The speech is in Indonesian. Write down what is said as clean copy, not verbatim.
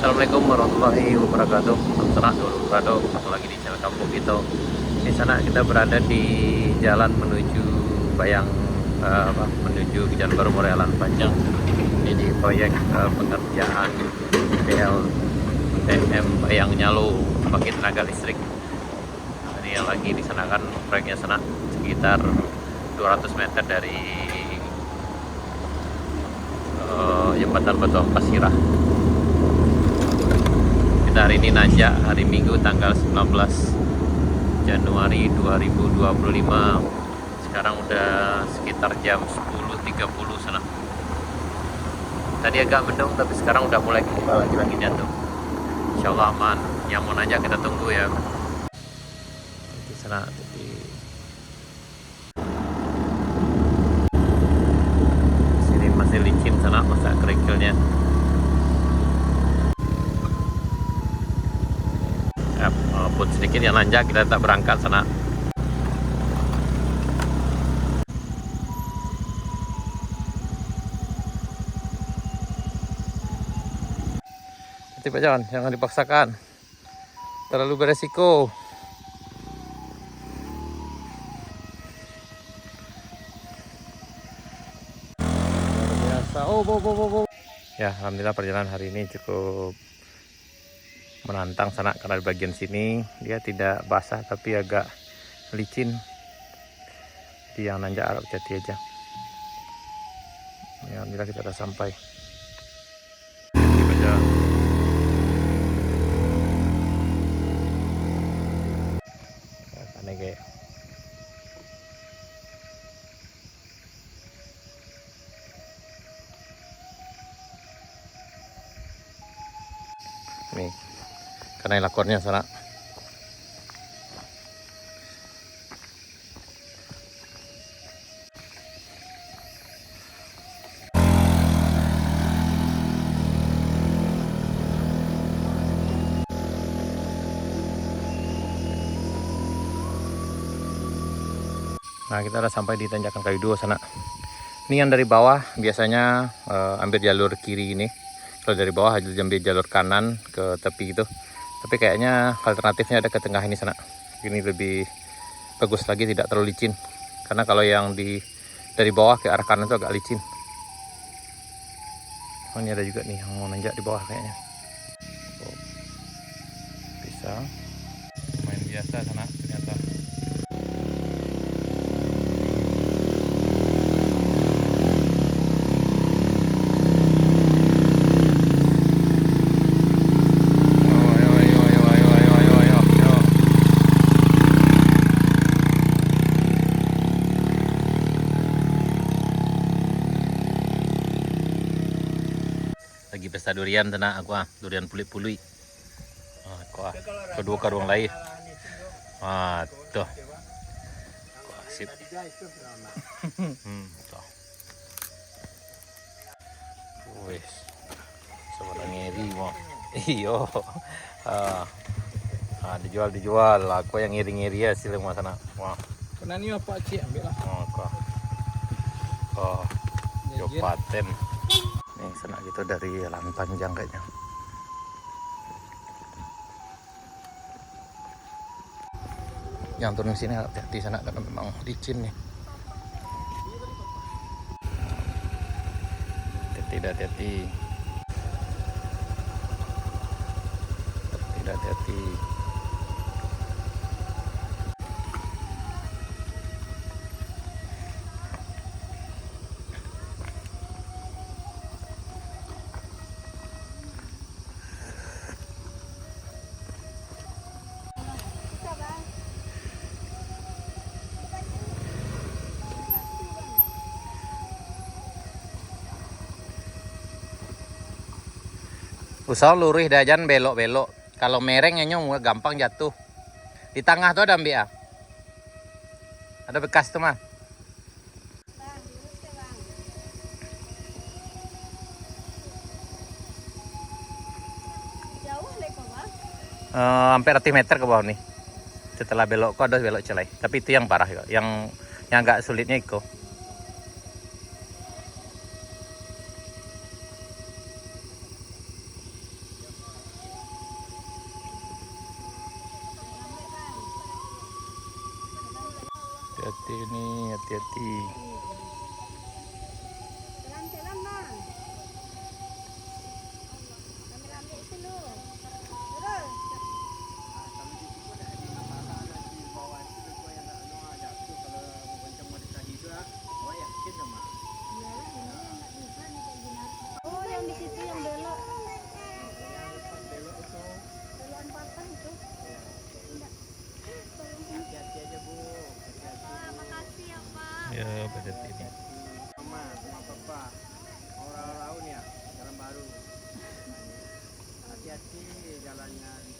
Assalamualaikum warahmatullahi wabarakatuh. Salam Dorado, ketemu lagi di channel Kampung Kita. Di sana kita berada di jalan menuju menuju ke Jalan Baru Morelan Panjang. Ini proyek pengerjaan PLTM Bayang Nyalo pakai tenaga listrik. Ini yang lagi di sana kan proyeknya sana sekitar 200 meter dari jembatan Batu Amplas Sirah. Kita hari ini nanjak hari Minggu tanggal 19 Januari 2025. Sekarang udah sekitar jam 10.30 sana. Tadi agak mendung tapi sekarang udah mulai kebuka lagi jatuh. Insya Allah aman. Yang mau nanjak kita tunggu ya. Di sana sini masih licin sana masa kerikilnya. Walaupun sedikit yang nanjak kita tetap berangkat sana. Hati-hati Pak John, jangan dipaksakan, terlalu beresiko. Biasa. Ya, alhamdulillah perjalanan hari ini cukup menantang sana karena di bagian sini dia tidak basah tapi agak licin. Jadi yang nanjak harap hati aja. Ya, alhamdulillah kita sudah sampai. Nih, karena lakornya sana. Nah, kita udah sampai di tanjakan kayu dua sana. Ini yang dari bawah biasanya ambil jalur kiri ini. Kalau dari bawah ambil jalur kanan ke tepi gitu. Tapi kayaknya alternatifnya ada ke tengah ini sana. Ini lebih bagus lagi, tidak terlalu licin. Karena kalau yang dari bawah ke arah kanan itu agak licin. Oh, ini ada juga nih yang mau nanjak di bawah kayaknya. Oh, bisa. Main biasa sana ternyata. Lagi pesta durian sana aku durian puli-puli. Kedua karung lain. Tuh. Sip. Tuh. Wes. Seorang ngiri mau. Iyo. Dijual. Aku yang ngiri-ngiri hasil mau sana. Wah. Kena ni apa cik ambil lah. Jo paten. Nih sana gitu dari jalan panjang kayaknya. Yang turun sini hati-hati sana karena memang licin nih. Hati-hati. Usah lurih dah, jangan belok-belok. Kalau mereng nyong gampang jatuh. Di tengah tuh ada ambil Ada bekas tuh mah. Hampir 100 meter ke bawah nih. Setelah belok kok ada belok celai. Tapi itu yang parah ya. Yang agak sulitnya itu. hati-hati. Jalan-jalan bang. Ambil-ambil dulu. Terus. Oh, yang di situ yang belok. Belokan patah itu. Enggak. Hati-hati aja Bu. Pak, makasih ya Pak. Ya, hati-hati ini. Mama sama papa. Orang laut ya, jalan baru. Hati-hati jalannya di